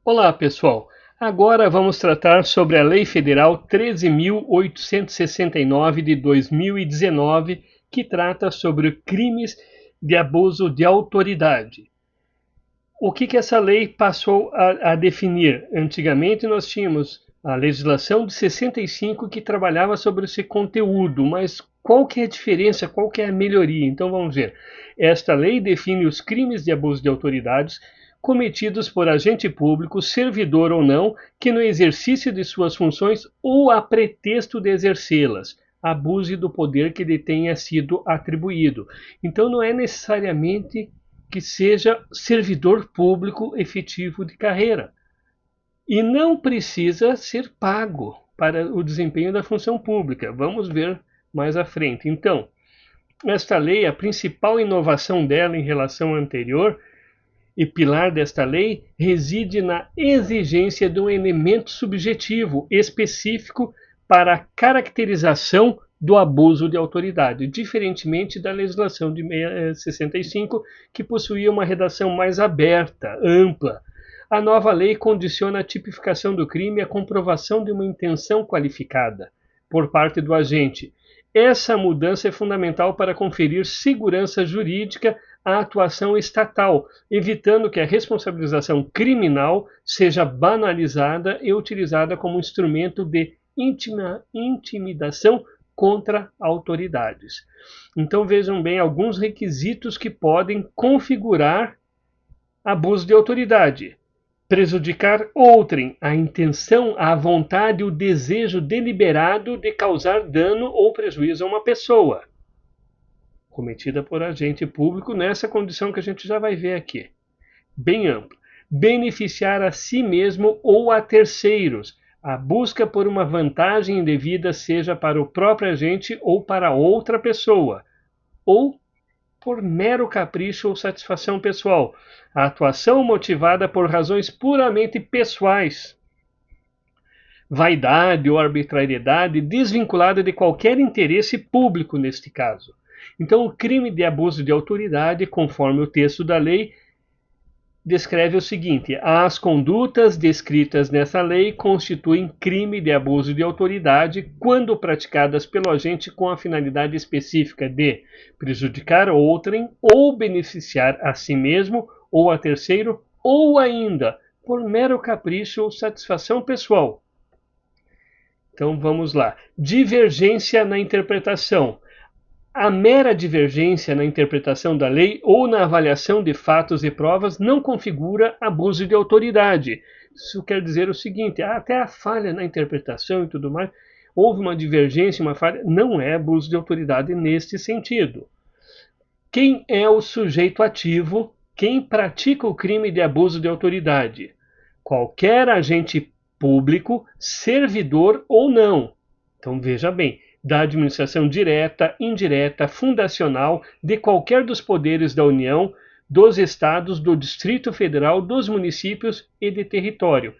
Olá, pessoal. Agora vamos tratar sobre a Lei Federal 13.869 de 2019, que trata sobre crimes de abuso de autoridade. O que essa lei passou a definir? Antigamente nós tínhamos a legislação de 65 que trabalhava sobre esse conteúdo, mas qual que é a diferença, qual que é a melhoria? Então vamos ver. Esta lei define os crimes de abuso de autoridades cometidos por agente público, servidor ou não, que no exercício de suas funções ou a pretexto de exercê-las, abuse do poder que lhe tenha sido atribuído. Então não é necessariamente que seja servidor público efetivo de carreira. E não precisa ser pago para o desempenho da função pública. Vamos ver mais à frente. Então, esta lei, a principal inovação dela em relação à anterior e pilar desta lei reside na exigência de um elemento subjetivo específico para a caracterização do abuso de autoridade, diferentemente da legislação de 65, que possuía uma redação mais aberta, ampla. A nova lei condiciona a tipificação do crime à comprovação de uma intenção qualificada por parte do agente. Essa mudança é fundamental para conferir segurança jurídica à atuação estatal, evitando que a responsabilização criminal seja banalizada e utilizada como instrumento de intimidação contra autoridades. Então vejam bem alguns requisitos que podem configurar abuso de autoridade. Prejudicar outrem, a intenção, a vontade, o desejo deliberado de causar dano ou prejuízo a uma pessoa, cometida por agente público nessa condição que a gente já vai ver aqui. Bem amplo. Beneficiar a si mesmo ou a terceiros, a busca por uma vantagem indevida, seja para o próprio agente ou para outra pessoa, ou por mero capricho ou satisfação pessoal. A atuação motivada por razões puramente pessoais. Vaidade ou arbitrariedade desvinculada de qualquer interesse público neste caso. Então, o crime de abuso de autoridade, conforme o texto da lei, descreve o seguinte: as condutas descritas nessa lei constituem crime de abuso de autoridade quando praticadas pelo agente com a finalidade específica de prejudicar outrem ou beneficiar a si mesmo ou a terceiro, ou ainda por mero capricho ou satisfação pessoal. Então vamos lá. Divergência na interpretação. A mera divergência na interpretação da lei ou na avaliação de fatos e provas não configura abuso de autoridade. Isso quer dizer o seguinte: até a falha na interpretação e tudo mais, houve uma divergência, uma falha, não é abuso de autoridade neste sentido. Quem é o sujeito ativo? Quem pratica o crime de abuso de autoridade? Qualquer agente público, servidor ou não. Então veja bem, da administração direta, indireta, fundacional, de qualquer dos poderes da União, dos estados, do Distrito Federal, dos municípios e de território.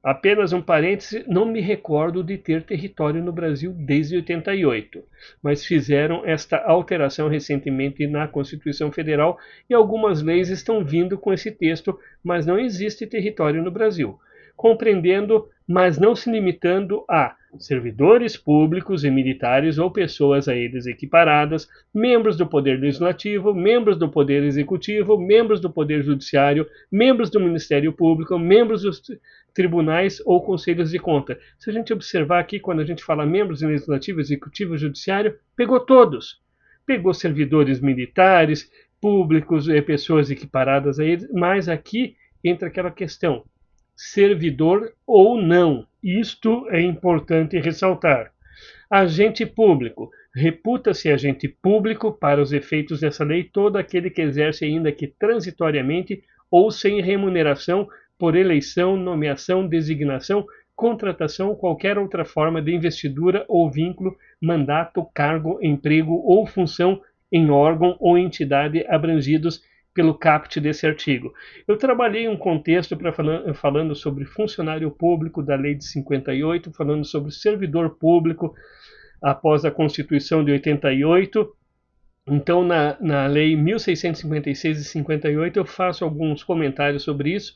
Apenas um parêntese, não me recordo de ter território no Brasil desde 88, mas fizeram esta alteração recentemente na Constituição Federal e algumas leis estão vindo com esse texto, mas não existe território no Brasil. Compreendendo, mas não se limitando a servidores públicos e militares ou pessoas a eles equiparadas, membros do Poder Legislativo, membros do Poder Executivo, membros do Poder Judiciário, membros do Ministério Público, membros dos tribunais ou conselhos de conta. Se a gente observar aqui, quando a gente fala membros do Legislativo, Executivo e Judiciário, pegou todos. Pegou servidores militares, públicos, pessoas equiparadas a eles, mas aqui entra aquela questão: servidor ou não. Isto é importante ressaltar. Agente público. Reputa-se agente público, para os efeitos dessa lei, todo aquele que exerce, ainda que transitoriamente ou sem remuneração, por eleição, nomeação, designação, contratação ou qualquer outra forma de investidura ou vínculo, mandato, cargo, emprego ou função em órgão ou entidade abrangidos pelo caput desse artigo. Eu trabalhei um contexto falando sobre funcionário público da lei de 58, falando sobre servidor público após a Constituição de 88. Então, na lei 1656 e 58, eu faço alguns comentários sobre isso,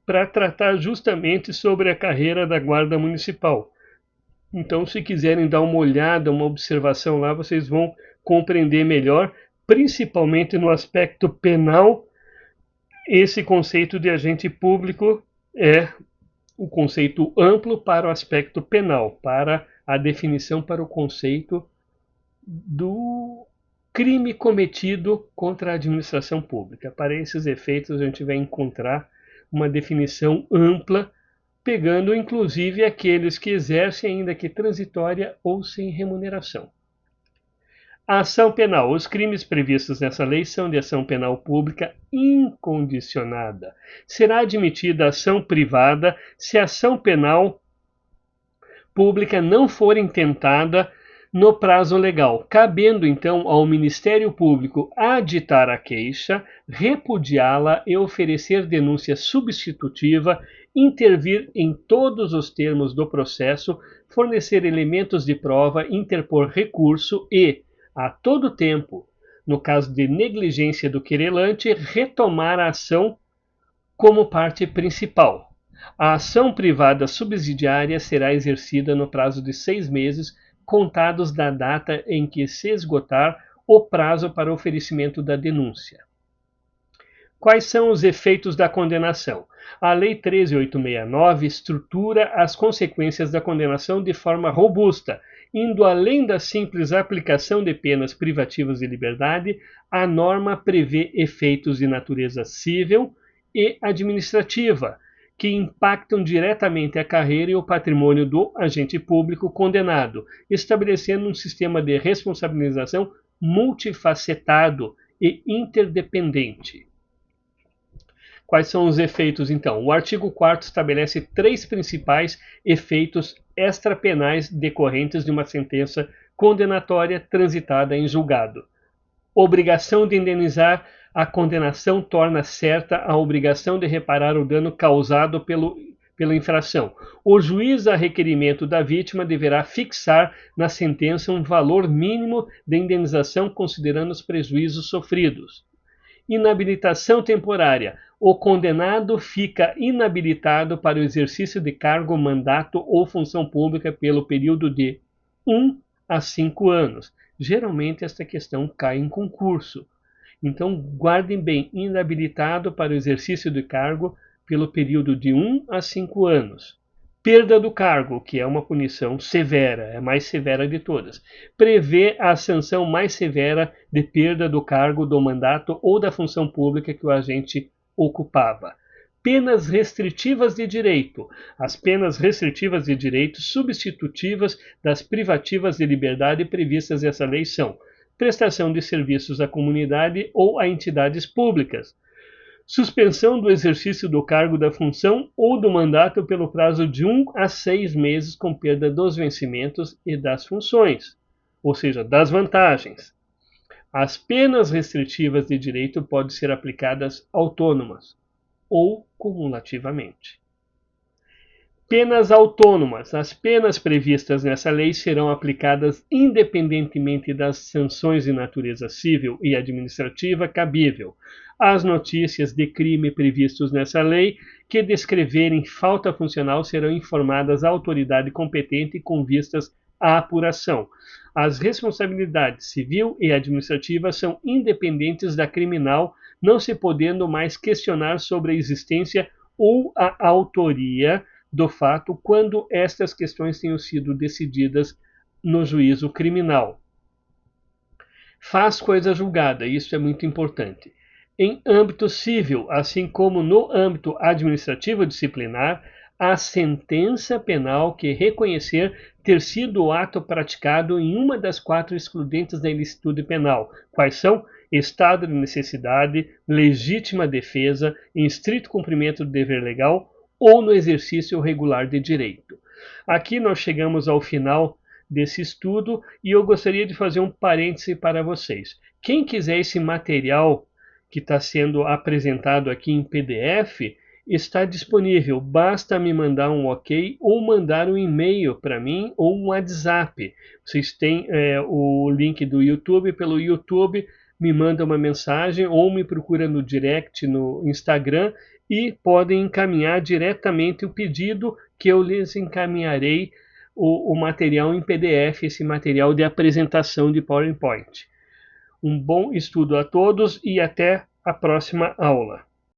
para tratar justamente sobre a carreira da Guarda Municipal. Então, se quiserem dar uma olhada, uma observação lá, vocês vão compreender melhor, principalmente no aspecto penal. Esse conceito de agente público é o conceito amplo para o aspecto penal, para a definição para o conceito do crime cometido contra a administração pública. Para esses efeitos, a gente vai encontrar uma definição ampla, pegando inclusive aqueles que exercem, ainda que transitória ou sem remuneração. A ação penal. Os crimes previstos nessa lei são de ação penal pública incondicionada. Será admitida a ação privada se a ação penal pública não for intentada no prazo legal, cabendo então ao Ministério Público aditar a queixa, repudiá-la e oferecer denúncia substitutiva, intervir em todos os termos do processo, fornecer elementos de prova, interpor recurso e, a todo tempo, no caso de negligência do querelante, retomar a ação como parte principal. A ação privada subsidiária será exercida no prazo de 6 meses, contados da data em que se esgotar o prazo para oferecimento da denúncia. Quais são os efeitos da condenação? A Lei 13.869 estrutura as consequências da condenação de forma robusta, indo além da simples aplicação de penas privativas de liberdade. A norma prevê efeitos de natureza civil e administrativa, que impactam diretamente a carreira e o patrimônio do agente público condenado, estabelecendo um sistema de responsabilização multifacetado e interdependente. Quais são os efeitos, então? O artigo 4º estabelece 3 principais efeitos extrapenais decorrentes de uma sentença condenatória transitada em julgado. Obrigação de indenizar. A condenação torna certa a obrigação de reparar o dano causado pela infração. O juiz, a requerimento da vítima, deverá fixar na sentença um valor mínimo de indenização considerando os prejuízos sofridos. Inabilitação temporária. O condenado fica inabilitado para o exercício de cargo, mandato ou função pública pelo período de 1 a 5 anos. Geralmente esta questão cai em concurso. Então, guardem bem, inabilitado para o exercício do cargo pelo período de 1 a 5 anos. Perda do cargo, que é uma punição severa, é a mais severa de todas. Prevê a sanção mais severa de perda do cargo, do mandato ou da função pública que o agente ocupava. Penas restritivas de direito. As penas restritivas de direito substitutivas das privativas de liberdade previstas nessa lei são prestação de serviços à comunidade ou a entidades públicas, suspensão do exercício do cargo, da função ou do mandato pelo prazo de 1 a 6 meses com perda dos vencimentos e das funções, ou seja, das vantagens. As penas restritivas de direito podem ser aplicadas autônomas ou cumulativamente. Penas autônomas. As penas previstas nessa lei serão aplicadas independentemente das sanções de natureza civil e administrativa cabível. As notícias de crime previstos nessa lei que descreverem falta funcional serão informadas à autoridade competente com vistas à apuração. As responsabilidades civil e administrativa são independentes da criminal, não se podendo mais questionar sobre a existência ou a autoria do fato quando estas questões tenham sido decididas no juízo criminal. Faz coisa julgada, isso é muito importante. Em âmbito civil, assim como no âmbito administrativo disciplinar, a sentença penal que reconhecer ter sido o ato praticado em uma das 4 excludentes da ilicitude penal. Quais são? Estado de necessidade, legítima defesa, em estrito cumprimento do dever legal ou no exercício regular de direito. Aqui nós chegamos ao final desse estudo e eu gostaria de fazer um parêntese para vocês. Quem quiser esse material que está sendo apresentado aqui em PDF, está disponível. Basta me mandar um ok ou mandar um e-mail para mim ou um WhatsApp. Vocês têm o link do YouTube. Pelo YouTube me manda uma mensagem ou me procura no direct no Instagram e podem encaminhar diretamente o pedido que eu lhes encaminharei o material em PDF, esse material de apresentação de PowerPoint. Um bom estudo a todos e até a próxima aula.